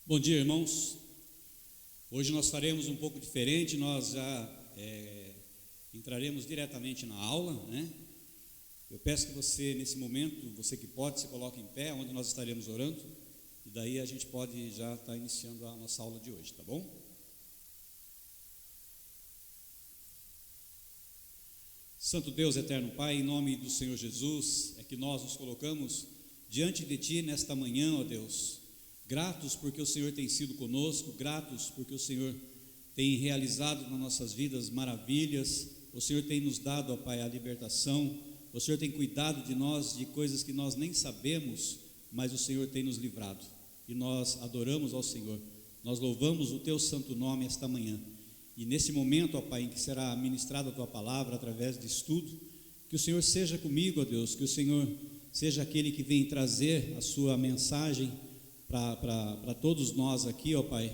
Bom dia, irmãos. Hoje nós faremos um pouco diferente, nós já entraremos diretamente na aula, né? Eu peço que você, nesse momento, você que pode, se coloque em pé, onde nós estaremos orando, e daí a gente pode já estar iniciando a nossa aula de hoje, tá bom? Santo Deus, eterno Pai, em nome do Senhor Jesus, é que nós nos colocamos diante de Ti nesta manhã, ó Deus, gratos porque o Senhor tem sido conosco, gratos porque o Senhor tem realizado nas nossas vidas maravilhas, o Senhor tem nos dado, ó Pai, a libertação, o Senhor tem cuidado de nós, de coisas que nós nem sabemos, mas o Senhor tem nos livrado, e nós adoramos ao Senhor, nós louvamos o Teu santo nome esta manhã, e nesse momento, ó Pai, em que será ministrada a Tua palavra através de estudo, que o Senhor seja comigo, ó Deus, que o Senhor seja aquele que vem trazer a Sua mensagem para todos nós aqui, ó Pai,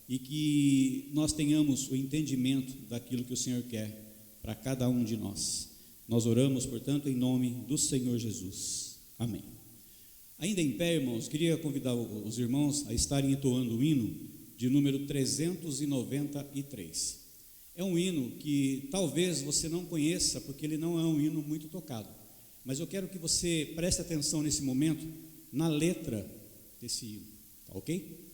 e que nós tenhamos o entendimento daquilo que o Senhor quer para cada um de nós. Nós oramos, portanto, em nome do Senhor Jesus. Amém. Ainda em pé, irmãos, queria convidar os irmãos a estarem entoando o hino de número 393. É um hino que talvez você não conheça, porque ele não é um hino muito tocado, mas eu quero que você preste atenção nesse momento na letra desse hino, tá ok?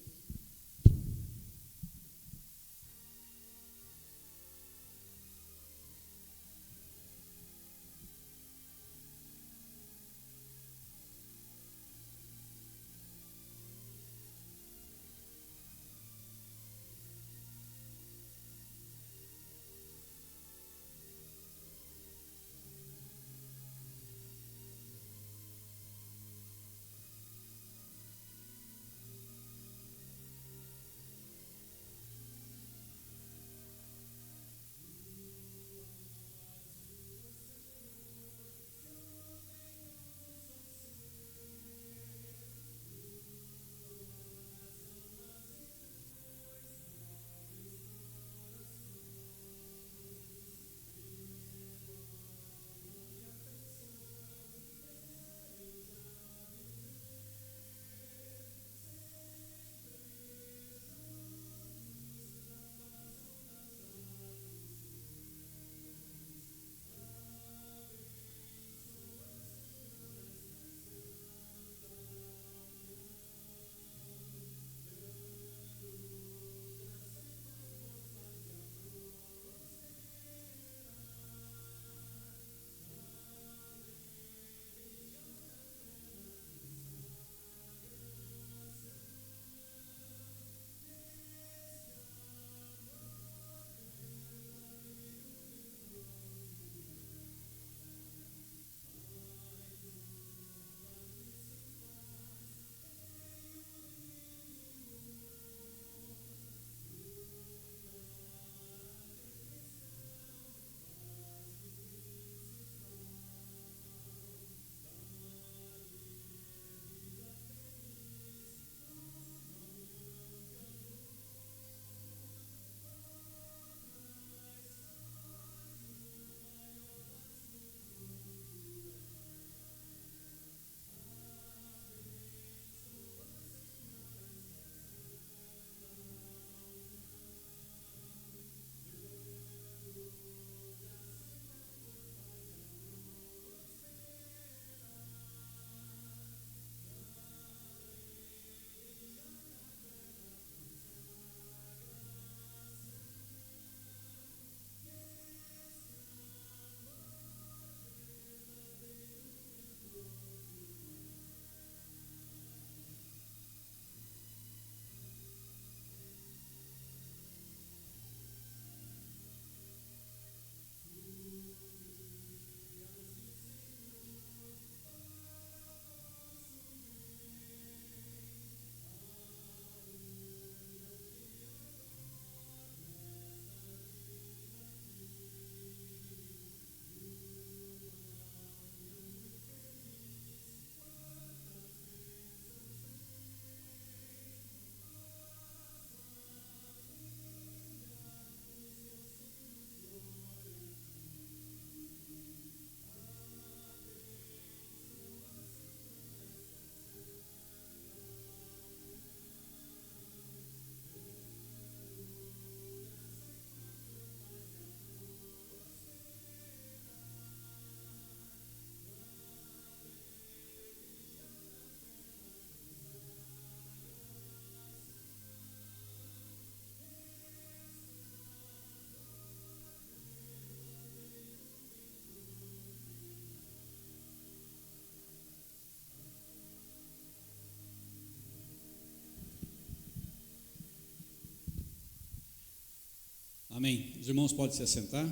Amém. Os irmãos podem se assentar.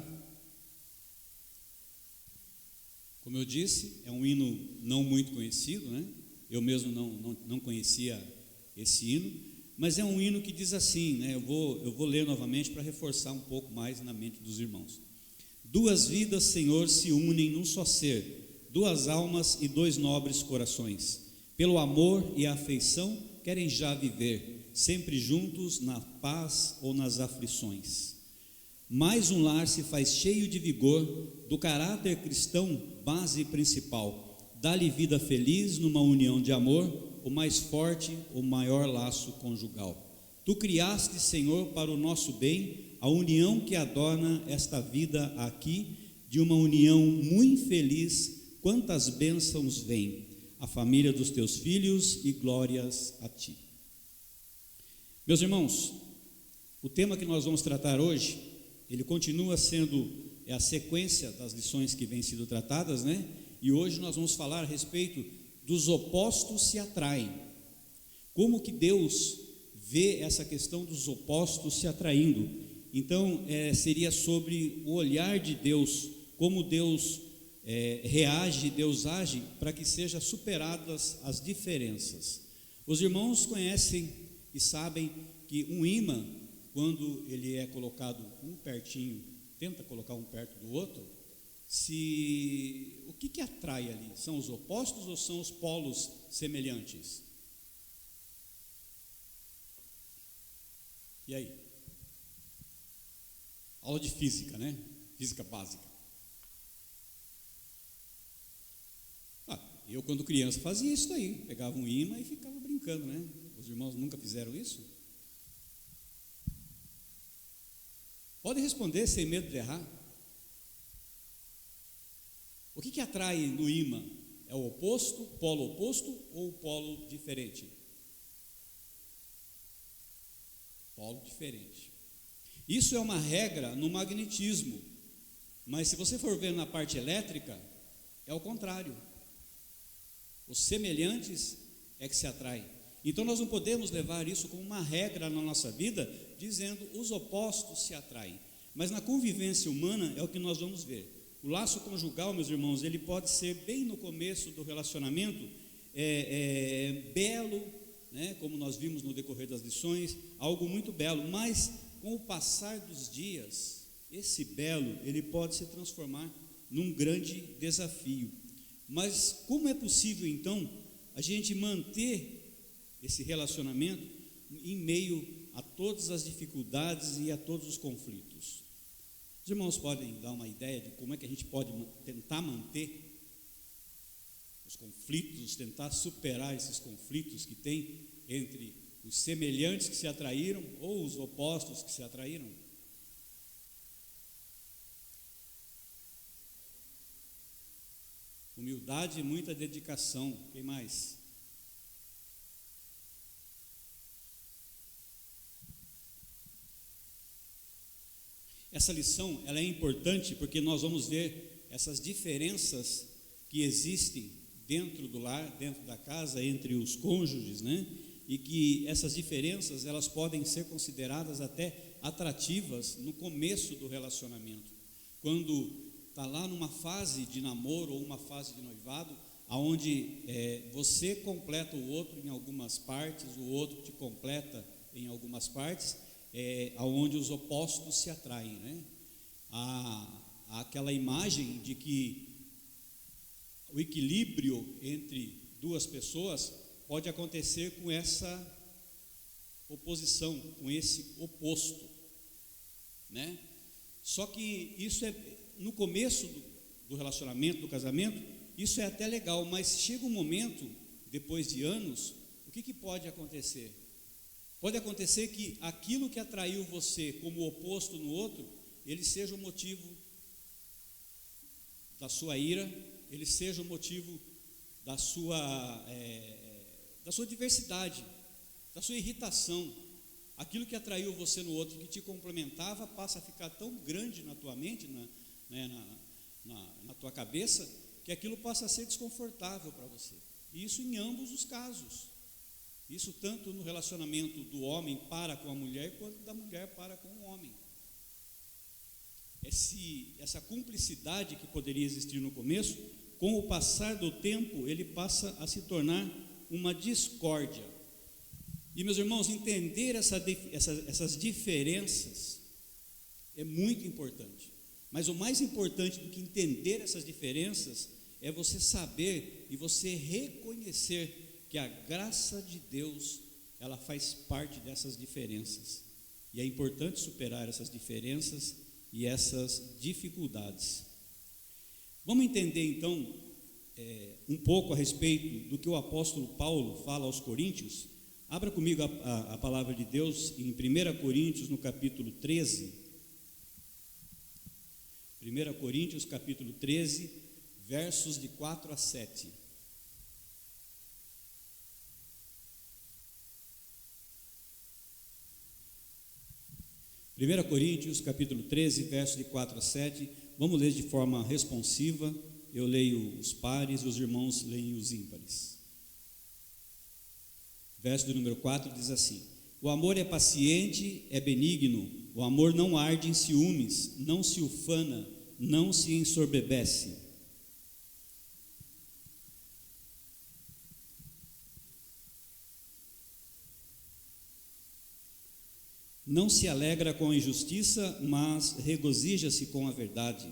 Como eu disse, é um hino não muito conhecido, né? Eu mesmo não conhecia esse hino, mas é um hino que diz assim, né? Eu vou ler novamente para reforçar um pouco mais na mente dos irmãos. Duas vidas, Senhor, se unem num só ser, duas almas e dois nobres corações. Pelo amor e a afeição querem já viver, sempre juntos na paz ou nas aflições. Mais um lar se faz cheio de vigor, do caráter cristão, base principal. Dá-lhe vida feliz numa união de amor, o mais forte, o maior laço conjugal. Tu criaste, Senhor, para o nosso bem, a união que adorna esta vida aqui, de uma união muito feliz, quantas bênçãos vêm, a família dos teus filhos e glórias a ti. Meus irmãos, o tema que nós vamos tratar hoje, ele continua sendo a sequência das lições que vêm sido tratadas, né? E hoje nós vamos falar a respeito dos opostos se atraem. Como que Deus vê essa questão dos opostos se atraindo? Então, seria sobre o olhar de Deus, como Deus reage, Deus age para que sejam superadas as diferenças. Os irmãos conhecem e sabem que um ímã, quando ele é colocado um pertinho, tenta colocar um perto do outro, o que atrai ali? São os opostos ou são os polos semelhantes? E aí? Aula de física, né? Física básica. Eu, quando criança, fazia isso aí, pegava um ímã e ficava brincando, né? Os irmãos nunca fizeram isso? Pode responder sem medo de errar. O que atrai no ímã? É o oposto, polo oposto ou polo diferente? Polo diferente. Isso é uma regra no magnetismo, mas se você for ver na parte elétrica, é o contrário. Os semelhantes é que se atraem. Então nós não podemos levar isso como uma regra na nossa vida, dizendo os opostos se atraem. Mas na convivência humana é o que nós vamos ver. O laço conjugal, meus irmãos, ele pode ser bem no começo do relacionamento, belo, né, como nós vimos no decorrer das lições, algo muito belo, mas com o passar dos dias, esse belo, ele pode se transformar num grande desafio. Mas como é possível então a gente manter esse relacionamento em meio a todas as dificuldades e a todos os conflitos? Os irmãos podem dar uma ideia de como é que a gente pode tentar manter os conflitos, tentar superar esses conflitos que tem entre os semelhantes que se atraíram ou os opostos que se atraíram? Humildade e muita dedicação. Quem mais? Essa lição, ela é importante porque nós vamos ver essas diferenças que existem dentro do lar, dentro da casa, entre os cônjuges, né? E que essas diferenças, elas podem ser consideradas até atrativas no começo do relacionamento. Quando está lá numa fase de namoro ou uma fase de noivado, onde você completa o outro em algumas partes, o outro te completa em algumas partes, onde os opostos se atraem, né? Há aquela imagem de que o equilíbrio entre duas pessoas pode acontecer com essa oposição, com esse oposto, né? Só que isso no começo do relacionamento, do casamento, isso é até legal, mas chega um momento, depois de anos, o que pode acontecer? Pode acontecer que aquilo que atraiu você como oposto no outro, ele seja o motivo da sua ira, ele seja o motivo da sua diversidade, da sua irritação. Aquilo que atraiu você no outro, que te complementava, passa a ficar tão grande na tua mente, na tua cabeça, que aquilo passa a ser desconfortável para você. E isso em ambos os casos. Isso tanto no relacionamento do homem para com a mulher, quanto da mulher para com o homem. essa cumplicidade que poderia existir no começo, com o passar do tempo, ele passa a se tornar uma discórdia. E, meus irmãos, entender essas diferenças é muito importante. Mas o mais importante do que entender essas diferenças é você saber e você reconhecer que a graça de Deus, ela faz parte dessas diferenças. E é importante superar essas diferenças e essas dificuldades. Vamos entender então um pouco a respeito do que o apóstolo Paulo fala aos Coríntios. Abra comigo a palavra de Deus em 1 Coríntios, no capítulo 13. 1 Coríntios, capítulo 13, versos de 4 a 7. Primeira Coríntios, capítulo 13, versos de 4 a 7. Vamos ler de forma responsiva. Eu leio os pares, os irmãos leem os ímpares. Verso do número 4 diz assim: o amor é paciente, é benigno, o amor não arde em ciúmes, não se ufana, não se ensoberbece. Não se alegra com a injustiça, mas regozija-se com a verdade.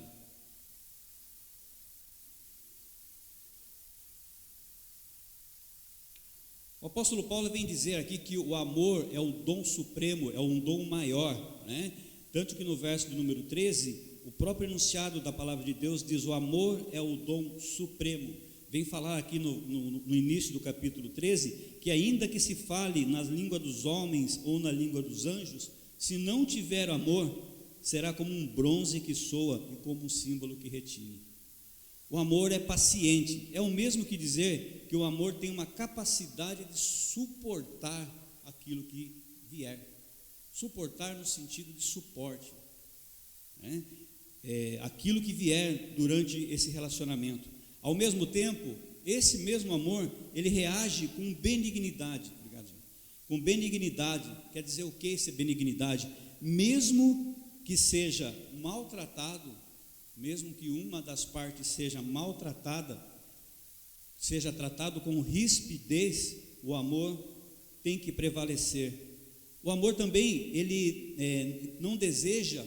O apóstolo Paulo vem dizer aqui que o amor é o dom supremo, é um dom maior, né? Tanto que no verso de número 13, o próprio enunciado da palavra de Deus diz: o amor é o dom supremo. Vem falar aqui no início do capítulo 13, que ainda que se fale na língua dos homens ou na língua dos anjos, se não tiver amor, será como um bronze que soa e como um símbolo que retine. O amor é paciente, é o mesmo que dizer que o amor tem uma capacidade de suportar aquilo que vier. Suportar no sentido de suporte, né? Aquilo que vier durante esse relacionamento. Ao mesmo tempo, esse mesmo amor, ele reage com benignidade. Obrigado, gente. Com benignidade, quer dizer o que essa benignidade? Mesmo que seja maltratado, mesmo que uma das partes seja maltratada, seja tratado com rispidez, o amor tem que prevalecer. O amor também, ele não deseja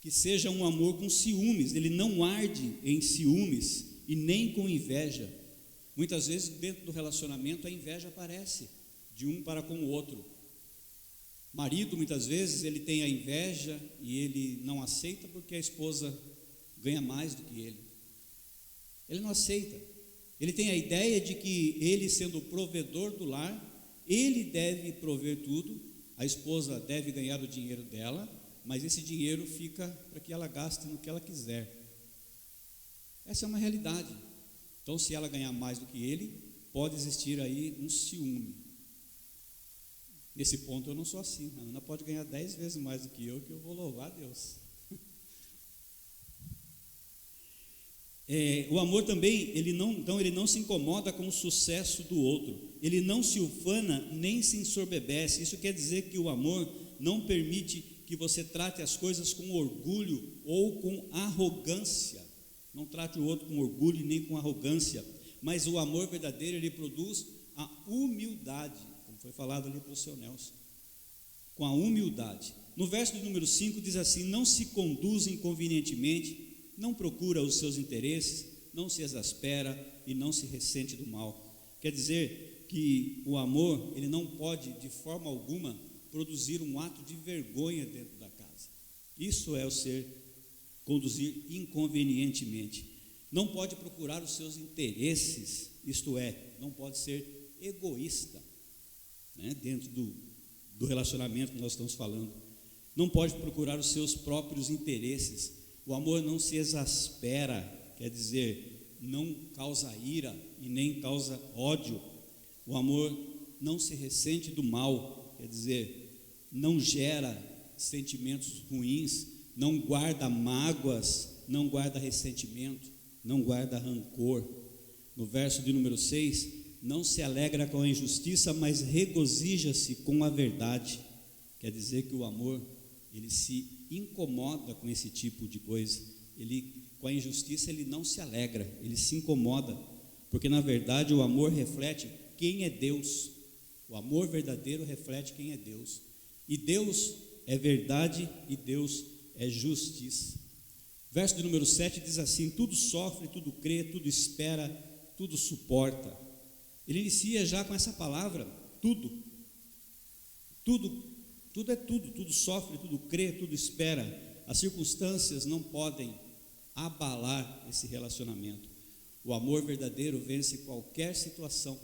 que seja um amor com ciúmes, ele não arde em ciúmes e nem com inveja. Muitas vezes dentro do relacionamento a inveja aparece de um para com o outro. Marido, muitas vezes, ele tem a inveja e ele não aceita porque a esposa ganha mais do que ele. Ele não aceita. Ele tem a ideia de que ele, sendo o provedor do lar, ele deve prover tudo, a esposa deve ganhar o dinheiro dela, mas esse dinheiro fica para que ela gaste no que ela quiser. Essa é uma realidade. Então, se ela ganhar mais do que ele, pode existir aí um ciúme. Nesse ponto eu não sou assim. A Ana pode ganhar 10 vezes mais do que eu vou louvar a Deus. O amor também, ele não se incomoda com o sucesso do outro. Ele não se ufana nem se ensoberbece. Isso quer dizer que o amor não permite que você trate as coisas com orgulho ou com arrogância. Não trate o outro com orgulho nem com arrogância, mas o amor verdadeiro, ele produz a humildade, como foi falado ali para o seu Nelson, com a humildade. No verso de número 5 diz assim: não se conduz inconvenientemente, não procura os seus interesses, não se exaspera e não se ressente do mal. Quer dizer que o amor, ele não pode de forma alguma produzir um ato de vergonha dentro da casa. Isso é o conduzir inconvenientemente. Não pode procurar os seus interesses, isto é, não pode ser egoísta, né, dentro do relacionamento que nós estamos falando. Não pode procurar os seus próprios interesses. O amor não se exaspera, quer dizer, não causa ira e nem causa ódio. O amor não se ressente do mal, quer dizer, não gera sentimentos ruins, não guarda mágoas, não guarda ressentimento, não guarda rancor. No verso de número 6, não se alegra com a injustiça, mas regozija-se com a verdade. Quer dizer que o amor, ele se incomoda com esse tipo de coisa. Com a injustiça, ele não se alegra, ele se incomoda, porque na verdade o amor reflete quem é Deus. O amor verdadeiro reflete quem é Deus. E Deus é verdade e Deus é justiça. Verso de número 7 diz assim: tudo sofre, tudo crê, tudo espera, tudo suporta. Ele inicia já com essa palavra, tudo é tudo, tudo sofre, tudo crê, tudo espera. As circunstâncias não podem abalar esse relacionamento. O amor verdadeiro vence qualquer situação,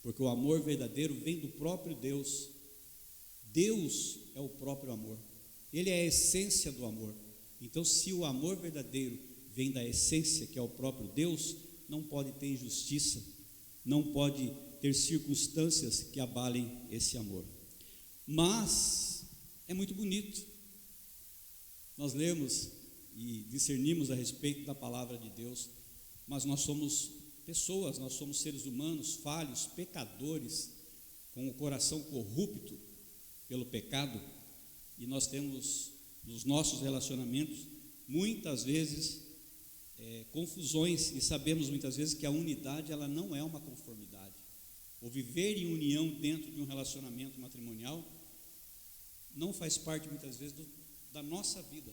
porque o amor verdadeiro vem do próprio Deus. Deus é o próprio amor, Ele é a essência do amor. Então, se o amor verdadeiro vem da essência, que é o próprio Deus, não pode ter injustiça, não pode ter circunstâncias que abalem esse amor. Mas é muito bonito. Nós lemos e discernimos a respeito da palavra de Deus, mas nós somos pessoas, nós somos seres humanos, falhos, pecadores, com o coração corrupto pelo pecado, e nós temos nos nossos relacionamentos muitas vezes confusões, e sabemos muitas vezes que a unidade ela não é uma conformidade. O viver em união dentro de um relacionamento matrimonial não faz parte muitas vezes da nossa vida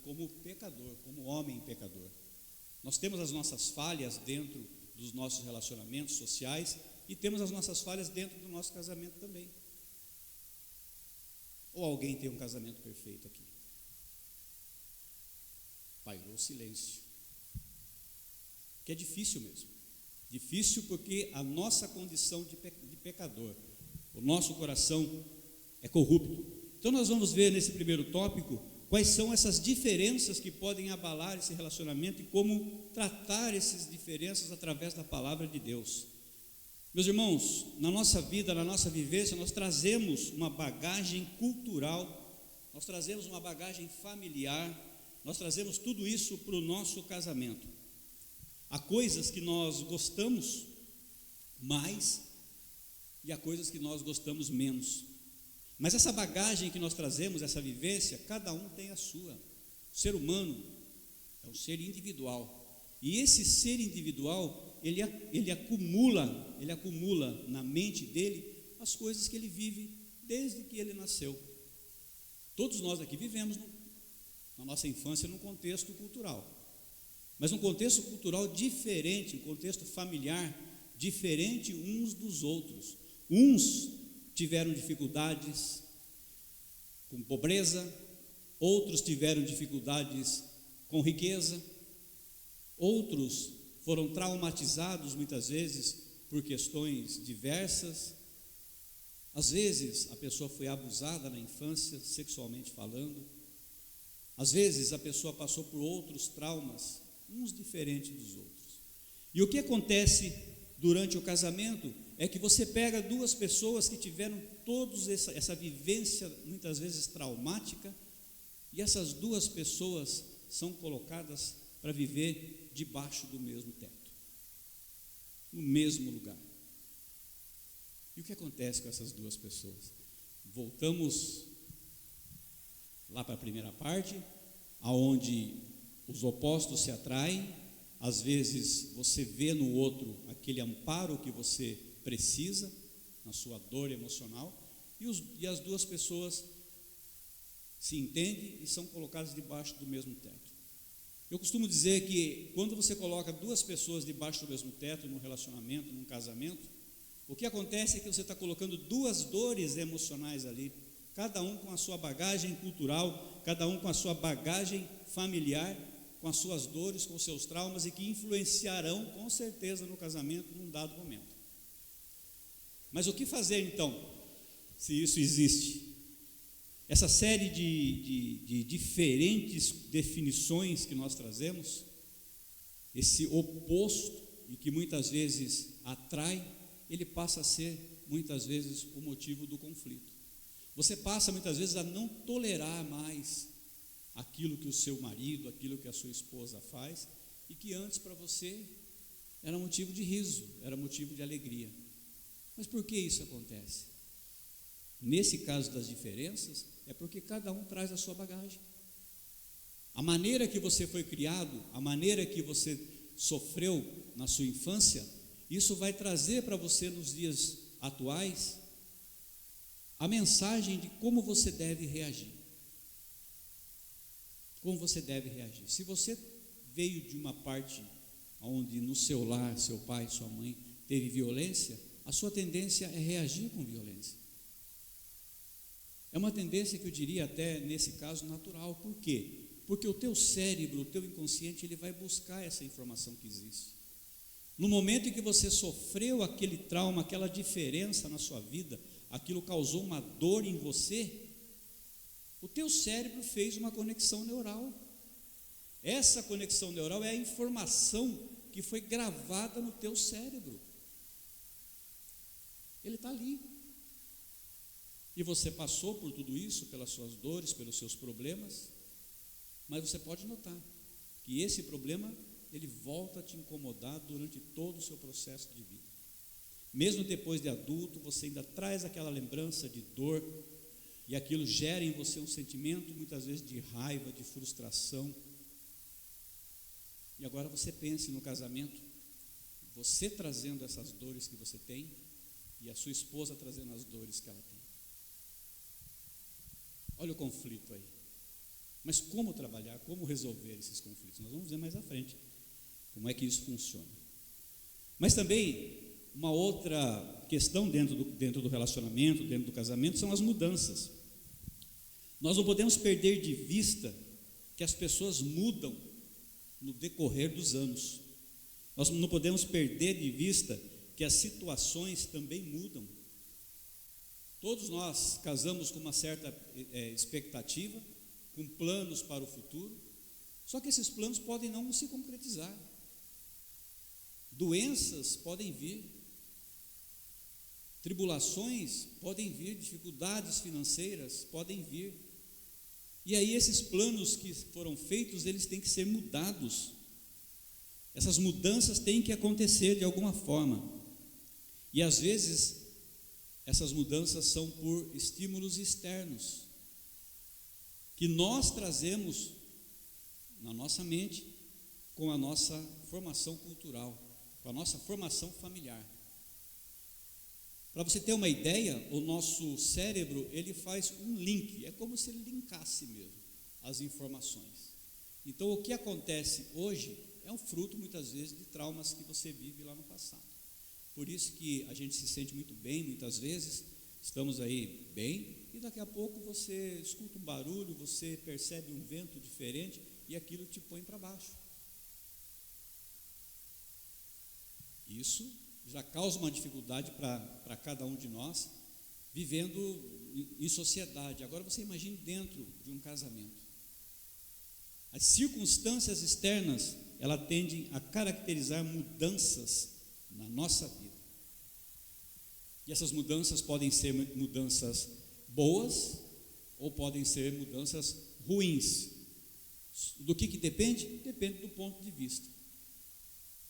como pecador, como homem pecador. Nós temos as nossas falhas dentro dos nossos relacionamentos sociais e temos as nossas falhas dentro do nosso casamento também. Ou alguém tem um casamento perfeito aqui? Pairou silêncio. Que é difícil mesmo. Difícil porque a nossa condição de pecador, o nosso coração é corrupto. Então nós vamos ver nesse primeiro tópico quais são essas diferenças que podem abalar esse relacionamento e como tratar essas diferenças através da palavra de Deus. Meus irmãos, na nossa vida, na nossa vivência, nós trazemos uma bagagem cultural, nós trazemos uma bagagem familiar, nós trazemos tudo isso para o nosso casamento. Há coisas que nós gostamos mais e há coisas que nós gostamos menos. Mas essa bagagem que nós trazemos, essa vivência, cada um tem a sua. O ser humano é um ser individual. E esse ser individual, ele acumula na mente dele as coisas que ele vive desde que ele nasceu. Todos nós aqui vivemos na nossa infância num contexto cultural, mas um contexto cultural diferente, um contexto familiar diferente uns dos outros. Uns tiveram dificuldades com pobreza, outros tiveram dificuldades com riqueza, outros foram traumatizados muitas vezes por questões diversas. Às vezes a pessoa foi abusada na infância, sexualmente falando. Às vezes a pessoa passou por outros traumas, uns diferentes dos outros. E o que acontece durante o casamento é que você pega duas pessoas que tiveram todos essa vivência muitas vezes traumática, e essas duas pessoas são colocadas para viver debaixo do mesmo teto, no mesmo lugar. E o que acontece com essas duas pessoas? Voltamos lá para a primeira parte, aonde os opostos se atraem. Às vezes você vê no outro aquele amparo que você precisa na sua dor emocional, e as duas pessoas se entendem e são colocadas debaixo do mesmo teto. Eu costumo dizer que quando você coloca duas pessoas debaixo do mesmo teto, num relacionamento, num casamento, o que acontece é que você está colocando duas dores emocionais ali, cada um com a sua bagagem cultural, cada um com a sua bagagem familiar, com as suas dores, com os seus traumas, e que influenciarão com certeza no casamento num dado momento. Mas o que fazer então, se isso existe? Essa série de diferentes definições que nós trazemos, esse oposto e que muitas vezes atrai, ele passa a ser muitas vezes o motivo do conflito. Você passa muitas vezes a não tolerar mais aquilo que o seu marido, aquilo que a sua esposa faz, e que antes para você era motivo de riso, era motivo de alegria. Mas por que isso acontece? Nesse caso das diferenças, É porque cada um traz a sua bagagem. A maneira que você foi criado, a maneira que você sofreu na sua infância, isso vai trazer para você nos dias atuais a mensagem de como você deve reagir. Como você deve reagir. Se você veio de uma parte onde no seu lar, seu pai, sua mãe teve violência, a sua tendência é reagir com violência. É uma tendência que eu diria até nesse caso natural. Por quê? Porque o teu cérebro, o teu inconsciente, ele vai buscar essa informação que existe. No momento em que você sofreu aquele trauma, aquela diferença na sua vida, aquilo causou uma dor em você, o teu cérebro fez uma conexão neural. Essa conexão neural é a informação que foi gravada no teu cérebro. Ele está ali. E você passou por tudo isso, pelas suas dores, pelos seus problemas, mas você pode notar que esse problema, ele volta a te incomodar durante todo o seu processo de vida. Mesmo depois de adulto, você ainda traz aquela lembrança de dor, e aquilo gera em você um sentimento, muitas vezes, de raiva, de frustração. E agora você pense no casamento, você trazendo essas dores que você tem, e a sua esposa trazendo as dores que ela tem. Olha o conflito aí. Mas como trabalhar, como resolver esses conflitos? Nós vamos ver mais à frente como é que isso funciona. Mas também, uma outra questão dentro do relacionamento, dentro do casamento, são as mudanças. Nós não podemos perder de vista que as pessoas mudam no decorrer dos anos. Nós não podemos perder de vista que as situações também mudam. Todos nós casamos com uma certa expectativa, com planos para o futuro, só que esses planos podem não se concretizar. Doenças podem vir, tribulações podem vir, dificuldades financeiras podem vir. E aí esses planos que foram feitos, eles têm que ser mudados. Essas mudanças têm que acontecer de alguma forma. E às vezes, essas mudanças são por estímulos externos, que nós trazemos na nossa mente com a nossa formação cultural, com a nossa formação familiar. Para você ter uma ideia, o nosso cérebro, ele faz um link, é como se ele linkasse mesmo as informações. Então, o que acontece hoje é um fruto, muitas vezes, de traumas que você vive lá no passado. Por isso que a gente se sente muito bem, muitas vezes, estamos aí bem, e daqui a pouco você escuta um barulho, você percebe um vento diferente, e aquilo te põe para baixo. Isso já causa uma dificuldade para cada um de nós, vivendo em sociedade. Agora você imagine dentro de um casamento. As circunstâncias externas, elas tendem a caracterizar mudanças na nossa vida. E essas mudanças podem ser mudanças boas ou podem ser mudanças ruins. Do que depende? Depende do ponto de vista.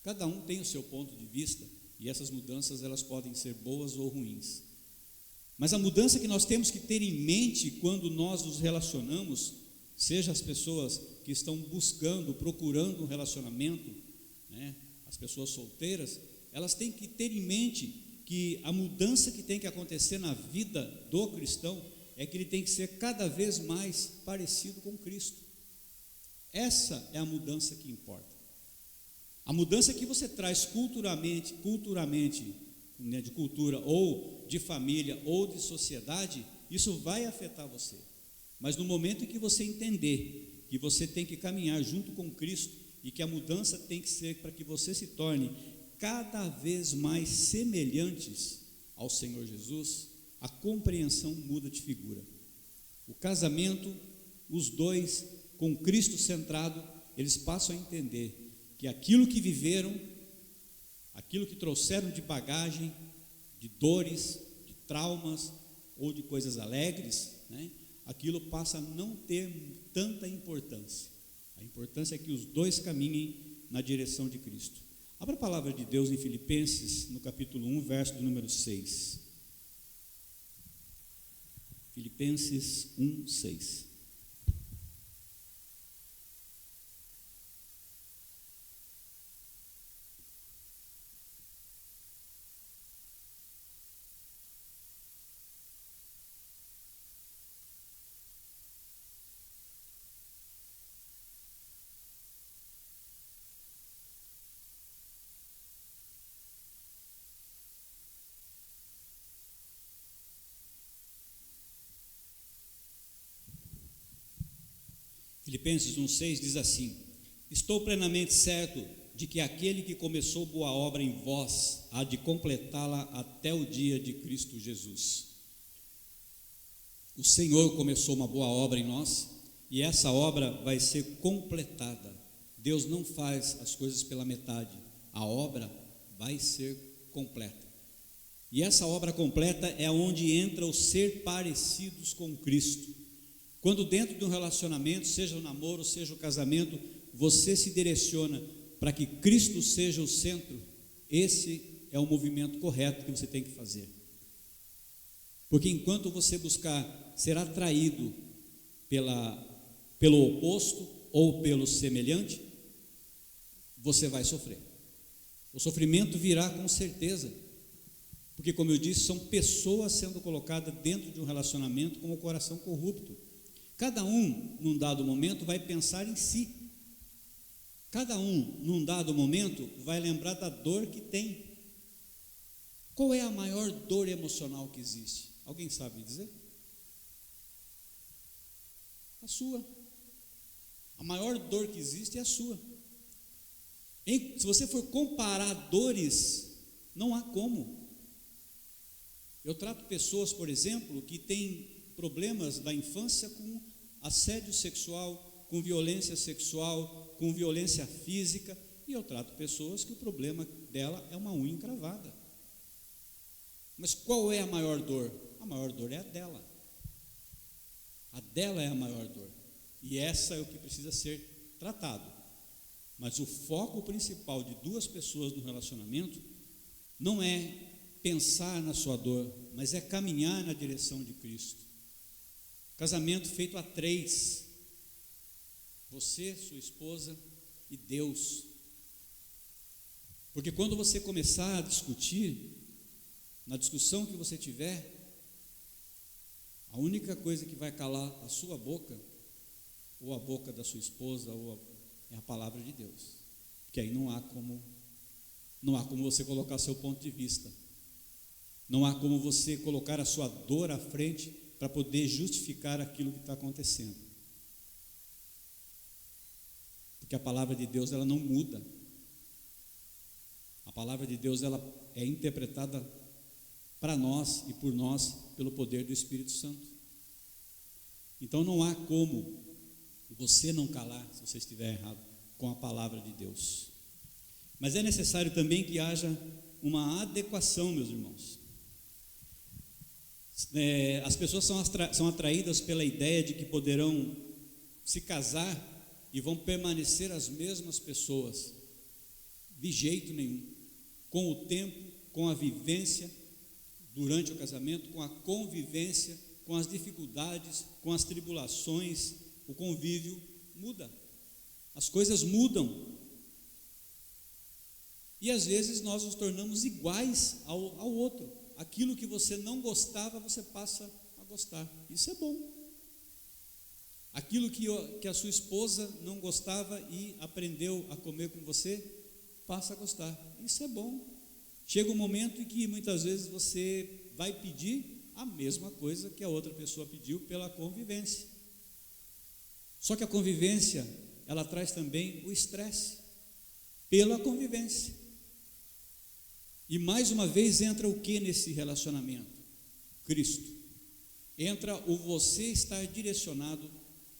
Cada um tem o seu ponto de vista e essas mudanças, elas podem ser boas ou ruins. Mas a mudança que nós temos que ter em mente quando nós nos relacionamos, seja as pessoas que estão buscando, procurando um relacionamento, né, as pessoas solteiras, elas têm que ter em mente que a mudança que tem que acontecer na vida do cristão é que ele tem que ser cada vez mais parecido com Cristo. Essa é a mudança que importa. A mudança que você traz culturalmente, né, de cultura ou de família ou de sociedade, isso vai afetar você. Mas no momento em que você entender que você tem que caminhar junto com Cristo e que a mudança tem que ser para que você se torne cada vez mais semelhantes ao Senhor Jesus, a compreensão muda de figura. O casamento, os dois com Cristo centrado, eles passam a entender que aquilo que viveram, aquilo que trouxeram de bagagem, de dores, de traumas ou de coisas alegres, né, aquilo passa a não ter tanta importância. A importância é que os dois caminhem na direção de Cristo. Abra a palavra de Deus em Filipenses, no capítulo 1, verso do número 6. Filipenses 1:6. Filipenses 1:6 diz assim: estou plenamente certo de que aquele que começou boa obra em vós há de completá-la até o dia de Cristo Jesus. O Senhor começou uma boa obra em nós e essa obra vai ser completada. Deus não faz as coisas pela metade, a obra vai ser completa. E essa obra completa é onde entra o ser parecidos com Cristo. Quando dentro de um relacionamento, seja o namoro, seja o casamento, você se direciona para que Cristo seja o centro, esse é o movimento correto que você tem que fazer. Porque enquanto você buscar ser atraído pelo oposto ou pelo semelhante, você vai sofrer. O sofrimento virá com certeza, porque como eu disse, são pessoas sendo colocadas dentro de um relacionamento com o coração corrupto. Cada um, num dado momento, vai pensar em si. Cada um, num dado momento, vai lembrar da dor que tem. Qual é a maior dor emocional que existe? Alguém sabe dizer? A sua. A maior dor que existe é a sua. Se você for comparar dores, não há como. Eu trato pessoas, por exemplo, que têm problemas da infância com assédio sexual, com violência sexual, com violência física, e eu trato pessoas que o problema dela é uma unha encravada. Mas qual é a maior dor? A maior dor é a dela. A dela é a maior dor. E essa é o que precisa ser tratado. Mas o foco principal de duas pessoas no relacionamento não é pensar na sua dor, mas é caminhar na direção de Cristo. Casamento feito a três, você, sua esposa e Deus. Porque quando você começar a discutir, na discussão que você tiver, a única coisa que vai calar a sua boca, ou a boca da sua esposa, é a palavra de Deus. Porque aí não há como você colocar seu ponto de vista. Não há como você colocar a sua dor à frente para poder justificar aquilo que está acontecendo. Porque a palavra de Deus, ela não muda. A palavra de Deus, ela é interpretada para nós e por nós pelo poder do Espírito Santo. Então não há como você não calar, se você estiver errado, com a palavra de Deus. Mas é necessário também que haja uma adequação, meus irmãos. As pessoas são atraídas pela ideia de que poderão se casar e vão permanecer as mesmas pessoas, de jeito nenhum. Com o tempo, com a vivência durante o casamento, com a convivência, com as dificuldades, com as tribulações, o convívio muda, as coisas mudam. E às vezes nós nos tornamos iguais ao outro. Aquilo que você não gostava, você passa a gostar. Isso é bom. Aquilo que a sua esposa não gostava e aprendeu a comer com você, passa a gostar. Isso é bom. Chega um momento em que muitas vezes você vai pedir a mesma coisa que a outra pessoa pediu pela convivência. Só que a convivência, ela traz também o estresse pela convivência. E mais uma vez entra o que nesse relacionamento? Cristo. Entra o você estar direcionado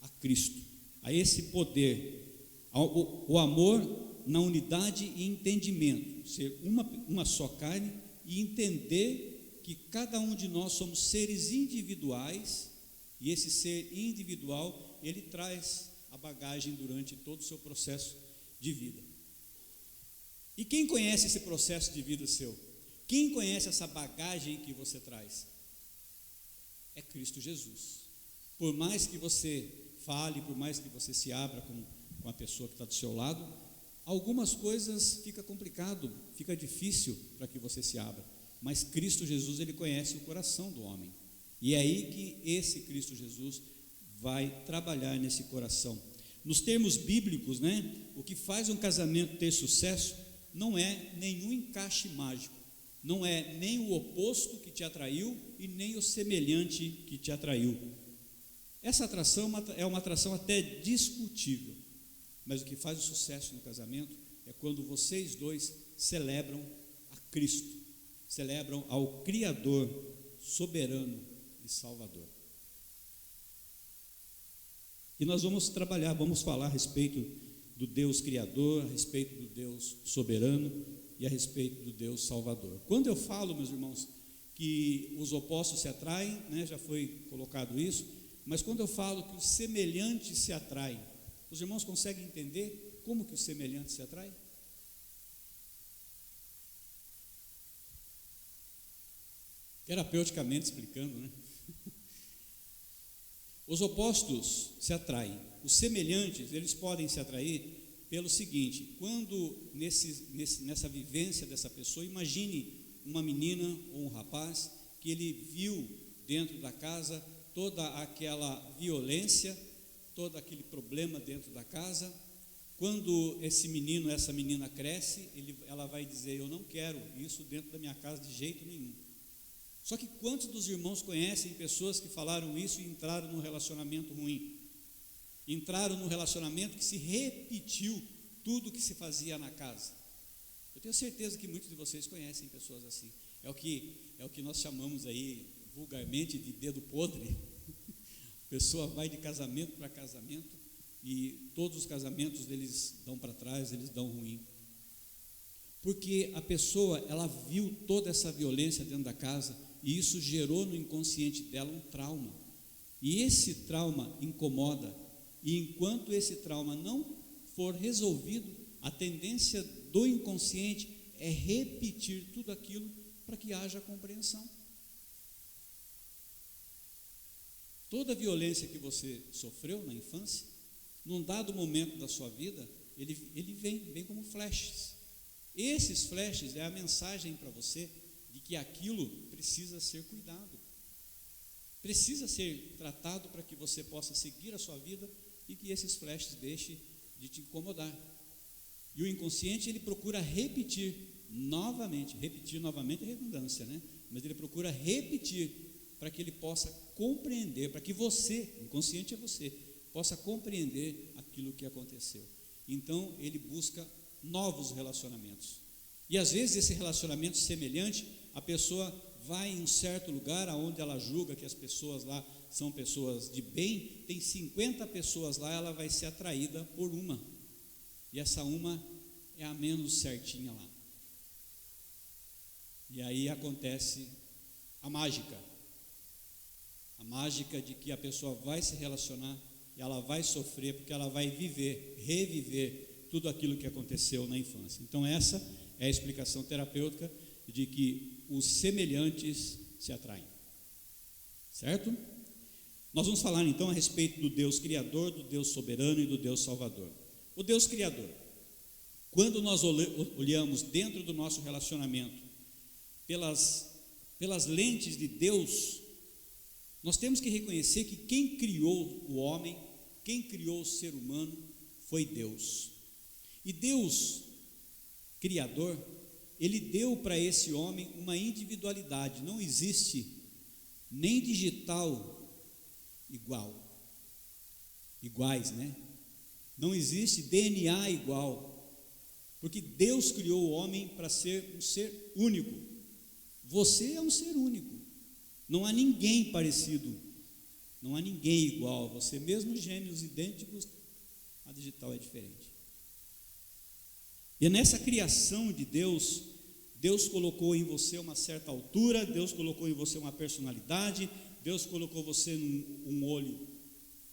a Cristo, a esse poder, o amor na unidade e entendimento, ser uma só carne e entender que cada um de nós somos seres individuais e esse ser individual, ele traz a bagagem durante todo o seu processo de vida. E quem conhece esse processo de vida seu? Quem conhece essa bagagem que você traz? é Cristo Jesus. Por mais que você fale, por mais que você se abra com a pessoa que está do seu lado, algumas coisas fica complicado, fica difícil para que você se abra, mas Cristo Jesus, ele conhece o coração do homem, e é aí que esse Cristo Jesus vai trabalhar nesse coração. Nos termos bíblicos, né, o que faz um casamento ter sucesso não é nenhum encaixe mágico, não é nem o oposto que te atraiu e nem o semelhante que te atraiu. Essa atração é uma atração até discutível, mas o que faz o sucesso no casamento é quando vocês dois celebram a Cristo, celebram ao Criador, soberano e Salvador. E nós vamos trabalhar, vamos falar a respeito do Deus Criador, a respeito do Deus soberano e a respeito do Deus Salvador. Quando eu falo, meus irmãos, que os opostos se atraem, né, já foi colocado isso, mas quando eu falo que os semelhantes se atraem, os irmãos conseguem entender como que os semelhantes se atraem? Terapeuticamente explicando, né? Os opostos se atraem, os semelhantes, eles podem se atrair pelo seguinte: quando nessa vivência dessa pessoa, imagine uma menina ou um rapaz que ele viu dentro da casa toda aquela violência, todo aquele problema dentro da casa. Quando esse menino, essa menina cresce, ela vai dizer: eu não quero isso dentro da minha casa de jeito nenhum. Só que quantos dos irmãos conhecem pessoas que falaram isso e entraram num relacionamento ruim? Entraram num relacionamento que se repetiu tudo que se fazia na casa. Eu tenho certeza que muitos de vocês conhecem pessoas assim. É o que nós chamamos aí vulgarmente de dedo podre. A pessoa vai de casamento para casamento e todos os casamentos eles dão para trás, eles dão ruim. Porque a pessoa, ela viu toda essa violência dentro da casa e isso gerou no inconsciente dela um trauma. E esse trauma incomoda. E enquanto esse trauma não for resolvido, a tendência do inconsciente é repetir tudo aquilo para que haja compreensão. Toda a violência que você sofreu na infância, num dado momento da sua vida, ele vem como flashes. Esses flashes é a mensagem para você de que aquilo precisa ser cuidado, precisa ser tratado para que você possa seguir a sua vida e que esses flashes deixem de te incomodar. E o inconsciente, ele procura repetir novamente é redundância, né? Mas ele procura repetir para que ele possa compreender, para que você, o inconsciente é você, possa compreender aquilo que aconteceu. Então ele busca novos relacionamentos. E às vezes esse relacionamento semelhante, a pessoa vai em um certo lugar onde ela julga que as pessoas lá são pessoas de bem, tem 50 pessoas lá, ela vai ser atraída por uma, e essa uma é a menos certinha lá. E aí acontece a mágica de que a pessoa vai se relacionar e ela vai sofrer, porque ela vai reviver tudo aquilo que aconteceu na infância. Então essa é a explicação terapêutica de que os semelhantes se atraem, certo? Nós vamos falar então a respeito do Deus Criador, do Deus Soberano e do Deus Salvador. O Deus Criador, quando nós olhamos dentro do nosso relacionamento pelas lentes de Deus, nós temos que reconhecer que quem criou o homem, quem criou o ser humano foi Deus. E Deus, Criador, Ele deu para esse homem uma individualidade. Não existe nem digital iguais, né? Não existe DNA igual, porque Deus criou o homem para ser um ser único. Você é um ser único, não há ninguém parecido, não há ninguém igual a você, mesmo gêmeos idênticos, a digital é diferente. E nessa criação de Deus, Deus colocou em você uma certa altura, Deus colocou em você uma personalidade, Deus colocou você um olho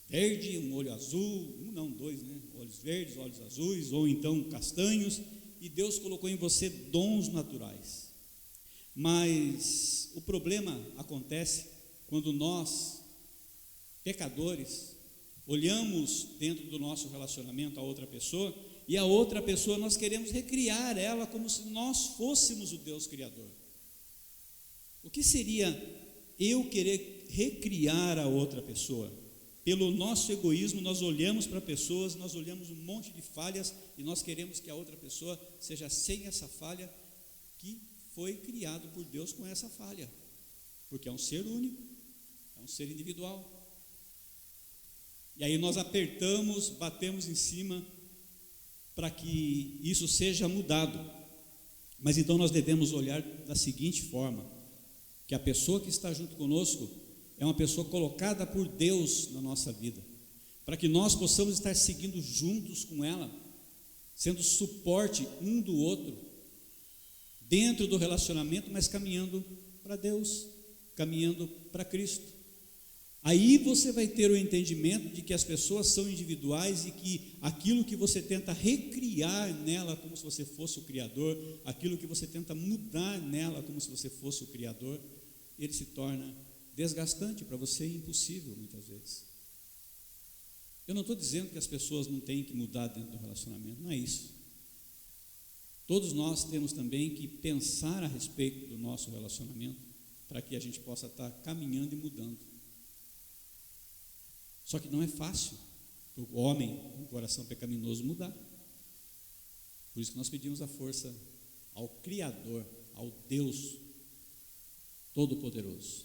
verde, um olho azul, dois, né? Olhos verdes, olhos azuis, ou então castanhos, e Deus colocou em você dons naturais. Mas o problema acontece quando nós, pecadores, olhamos dentro do nosso relacionamento a outra pessoa, e a outra pessoa nós queremos recriar ela como se nós fôssemos o Deus Criador. O que seria eu querer recriar a outra pessoa? Pelo nosso egoísmo, nós olhamos para pessoas, nós olhamos um monte de falhas e nós queremos que a outra pessoa seja sem essa falha, que foi criado por Deus com essa falha, porque é um ser único, é um ser individual. E aí nós apertamos, batemos em cima para que isso seja mudado. Mas então nós devemos olhar da seguinte forma: que a pessoa que está junto conosco é uma pessoa colocada por Deus na nossa vida, para que nós possamos estar seguindo juntos com ela, sendo suporte um do outro, dentro do relacionamento, mas caminhando para Deus, caminhando para Cristo. Aí você vai ter o entendimento de que as pessoas são individuais e que aquilo que você tenta recriar nela como se você fosse o Criador, aquilo que você tenta mudar nela como se você fosse o Criador, ele se torna desgastante para você e impossível muitas vezes. Eu não estou dizendo que as pessoas não têm que mudar dentro do relacionamento, não é isso. Todos nós temos também que pensar a respeito do nosso relacionamento para que a gente possa estar caminhando e mudando. Só que não é fácil para o homem com o coração pecaminoso mudar. Por isso que nós pedimos a força ao Criador, ao Deus Todo-Poderoso.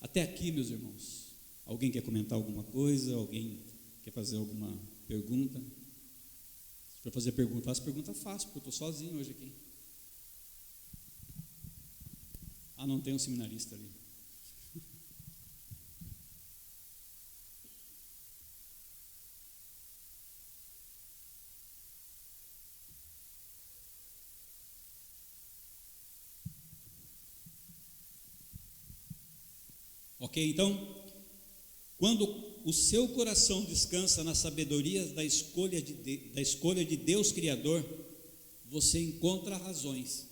Até aqui, meus irmãos, alguém quer comentar alguma coisa? Alguém quer fazer alguma pergunta? Se for fazer pergunta, faça pergunta fácil, porque eu estou sozinho hoje aqui. Ah, não tem um seminarista ali. Ok, então, quando o seu coração descansa na sabedoria da escolha de Deus Criador, você encontra razões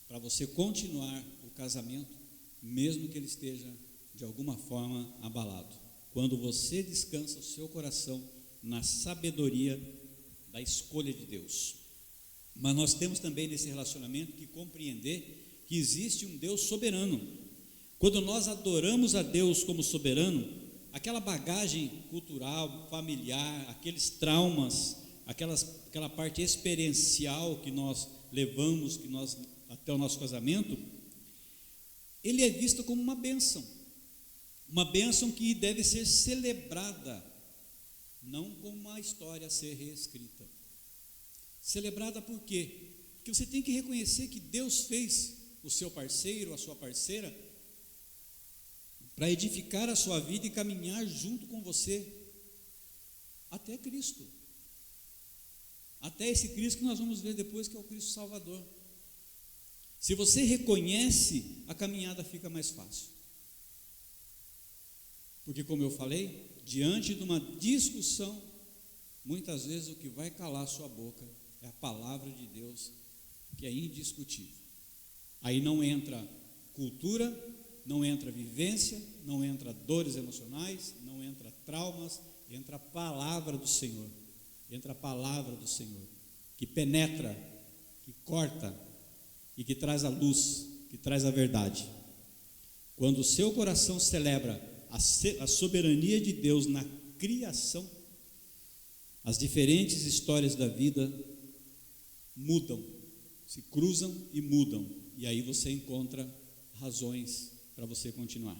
para você continuar o casamento, mesmo que ele esteja de alguma forma abalado. Quando você descansa o seu coração na sabedoria da escolha de Deus. Mas nós temos também nesse relacionamento que compreender que existe um Deus soberano. Quando nós adoramos a Deus como soberano, aquela bagagem cultural, familiar, aqueles traumas, aquela parte experiencial que nós levamos, até o nosso casamento, ele é visto como uma bênção que deve ser celebrada, não como uma história a ser reescrita. Celebrada por quê? Porque você tem que reconhecer que Deus fez o seu parceiro, a sua parceira, para edificar a sua vida e caminhar junto com você até Cristo, até esse Cristo que nós vamos ver depois, que é o Cristo Salvador. Se você reconhece, a caminhada fica mais fácil, porque, como eu falei, diante de uma discussão, muitas vezes o que vai calar a sua boca é a palavra de Deus, que é indiscutível. Aí não entra cultura, não entra vivência, não entra dores emocionais, não entra traumas, entra a palavra do Senhor, que penetra, que corta e que traz a luz, que traz a verdade. Quando o seu coração celebra a soberania de Deus na criação, as diferentes histórias da vida mudam, se cruzam e mudam, e aí você encontra razões para você continuar.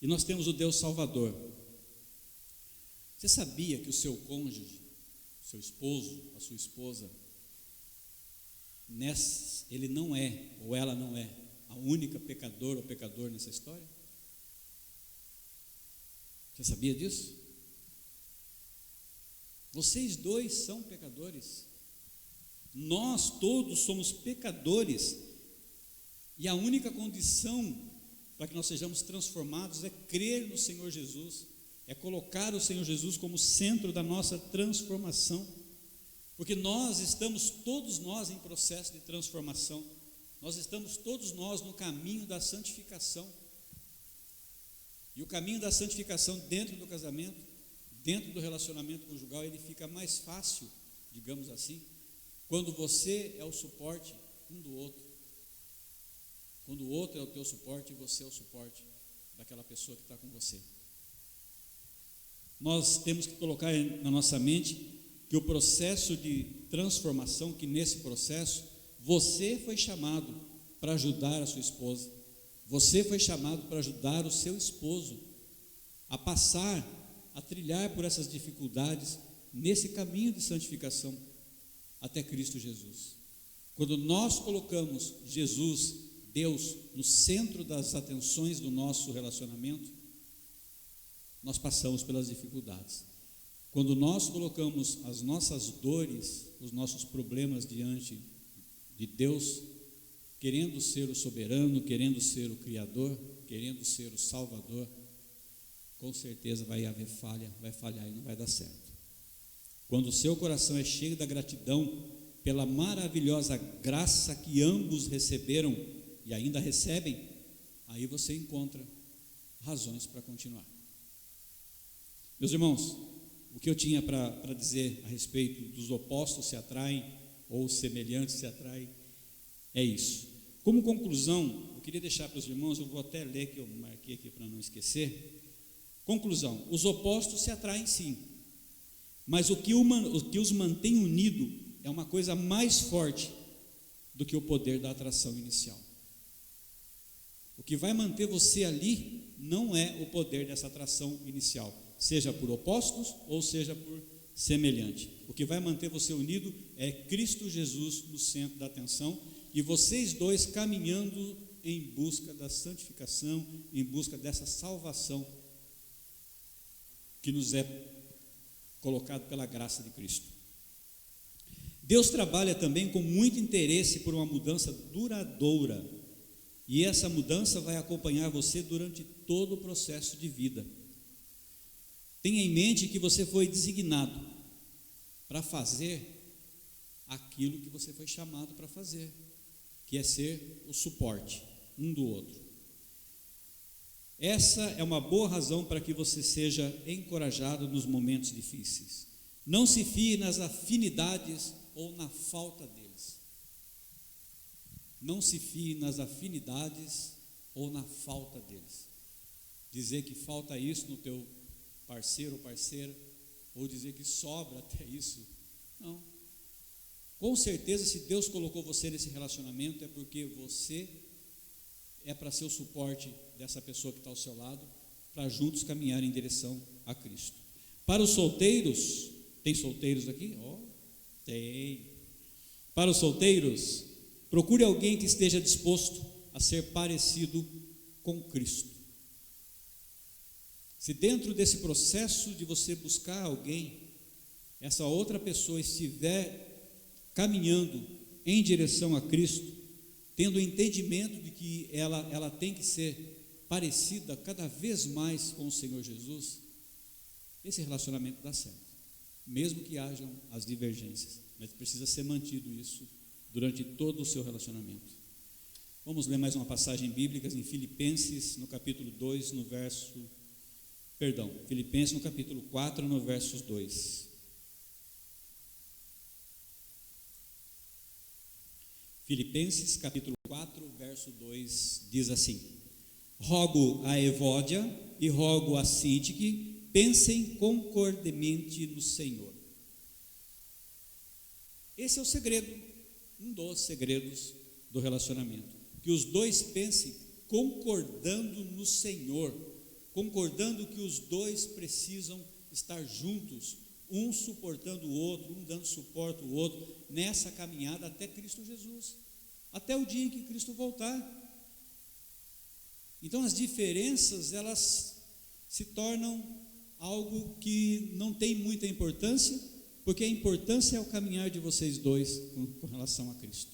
E nós temos o Deus Salvador. Você sabia que o seu cônjuge, o seu esposo, a sua esposa, ele não é, ou ela não é, a única pecador ou pecador nessa história? Você sabia disso? Vocês dois são pecadores. Nós todos somos pecadores. E a única condição para que nós sejamos transformados é crer no Senhor Jesus, é colocar o Senhor Jesus como centro da nossa transformação, porque todos nós em processo de transformação, nós estamos todos nós no caminho da santificação. E o caminho da santificação dentro do casamento, dentro do relacionamento conjugal, ele fica mais fácil, digamos assim, quando você é o suporte um do outro. Quando o outro é o teu suporte e você é o suporte daquela pessoa que está com você. Nós temos que colocar na nossa mente que o processo de transformação, que nesse processo, você foi chamado para ajudar a sua esposa, você foi chamado para ajudar o seu esposo a passar, a trilhar por essas dificuldades, nesse caminho de santificação, até Cristo Jesus. Quando nós colocamos Jesus, Deus, no centro das atenções do nosso relacionamento, nós passamos pelas dificuldades. Quando nós colocamos as nossas dores, os nossos problemas diante de Deus, querendo ser o soberano, querendo ser o Criador, querendo ser o Salvador, com certeza vai haver falha, vai falhar e não vai dar certo. Quando o seu coração é cheio da gratidão pela maravilhosa graça que ambos receberam e ainda recebem, aí você encontra razões para continuar. Meus irmãos, o que eu tinha para dizer a respeito dos opostos se atraem ou semelhantes se atraem é isso. Como conclusão, eu queria deixar para os irmãos, eu vou até ler que eu marquei aqui para não esquecer. Conclusão: os opostos se atraem sim, mas o que os mantém unidos é uma coisa mais forte do que o poder da atração inicial. O que vai manter você ali não é o poder dessa atração inicial, seja por opostos ou seja por semelhante. O que vai manter você unido é Cristo Jesus no centro da atenção e vocês dois caminhando em busca da santificação, em busca dessa salvação que nos é colocado pela graça de Cristo. Deus trabalha também com muito interesse por uma mudança duradoura, e essa mudança vai acompanhar você durante todo o processo de vida. Tenha em mente que você foi designado para fazer aquilo que você foi chamado para fazer, que é ser o suporte um do outro. Essa é uma boa razão para que você seja encorajado nos momentos difíceis. Não se fie nas afinidades ou na falta deles. Não se fie nas afinidades ou na falta deles. Dizer que falta isso no teu parceiro ou parceira, ou dizer que sobra até isso, não. Com certeza, se Deus colocou você nesse relacionamento, é porque você é para ser o suporte dessa pessoa que está ao seu lado, para juntos caminhar em direção a Cristo. Para os solteiros, tem solteiros aqui? Tem. Para os solteiros, procure alguém que esteja disposto a ser parecido com Cristo. Se dentro desse processo de você buscar alguém, essa outra pessoa estiver caminhando em direção a Cristo, tendo o entendimento de que ela tem que ser parecida cada vez mais com o Senhor Jesus, esse relacionamento dá certo, mesmo que hajam as divergências, mas precisa ser mantido isso durante todo o seu relacionamento. Vamos ler mais uma passagem bíblica em Filipenses, no capítulo 2, Filipenses no capítulo 4, no versos 2. Filipenses capítulo 4, verso 2, diz assim: rogo a Evódia e rogo a Sintique, pensem concordemente no Senhor. Esse é o segredo, um dos segredos do relacionamento, que os dois pensem concordando no Senhor, concordando que os dois precisam estar juntos, um suportando o outro, um dando suporte ao outro, nessa caminhada até Cristo Jesus, até o dia em que Cristo voltar. Então as diferenças, elas se tornam algo que não tem muita importância, porque a importância é o caminhar de vocês dois com relação a Cristo.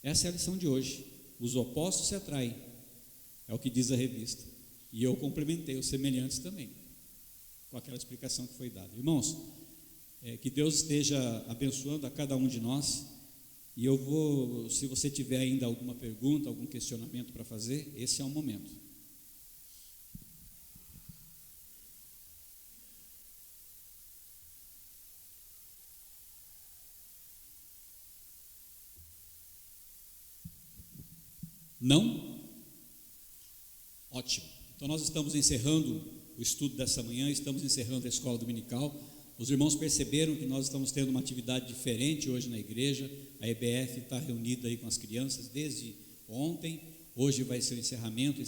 Essa é a lição de hoje. Os opostos se atraem, é o que diz a revista, e eu complementei os semelhantes também, com aquela explicação que foi dada. Irmãos, que Deus esteja abençoando a cada um de nós, e eu vou, se você tiver ainda alguma pergunta, algum questionamento para fazer, esse é o momento. Não? Ótimo. Então nós estamos encerrando o estudo dessa manhã, estamos encerrando a escola dominical. Os irmãos perceberam que nós estamos tendo uma atividade diferente hoje na igreja. A EBF está reunida aí com as crianças desde ontem. Hoje vai ser o encerramento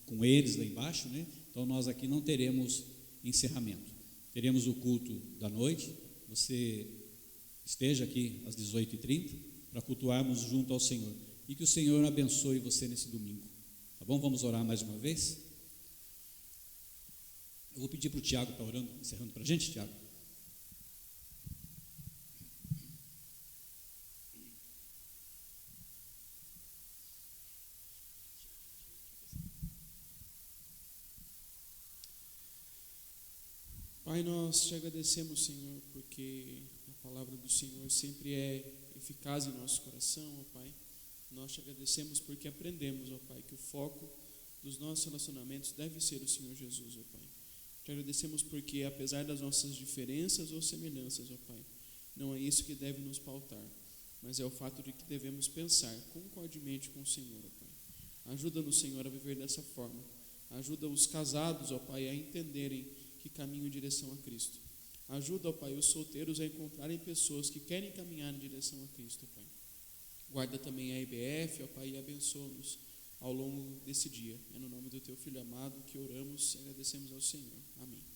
com eles lá embaixo, né? Então nós aqui não teremos encerramento. Teremos o culto da noite. Você esteja aqui às 18h30 para cultuarmos junto ao Senhor. E que o Senhor abençoe você nesse domingo. Tá bom? Vamos orar mais uma vez? Eu vou pedir para o Tiago estar orando, encerrando para a gente, Tiago. Pai, nós te agradecemos, Senhor, porque a palavra do Senhor sempre é eficaz em nosso coração, ó Pai. Nós te agradecemos porque aprendemos, ó Pai, que o foco dos nossos relacionamentos deve ser o Senhor Jesus, ó Pai. Te agradecemos porque, apesar das nossas diferenças ou semelhanças, ó Pai, não é isso que deve nos pautar, mas é o fato de que devemos pensar concordemente com o Senhor, ó Pai. Ajuda-nos, Senhor, a viver dessa forma. Ajuda os casados, ó Pai, a entenderem que caminham em direção a Cristo. Ajuda, ó Pai, os solteiros a encontrarem pessoas que querem caminhar em direção a Cristo, ó Pai. Guarda também a IBF, ó Pai, e abençoa-nos ao longo desse dia. É no nome do Teu Filho amado que oramos e agradecemos ao Senhor. Amém.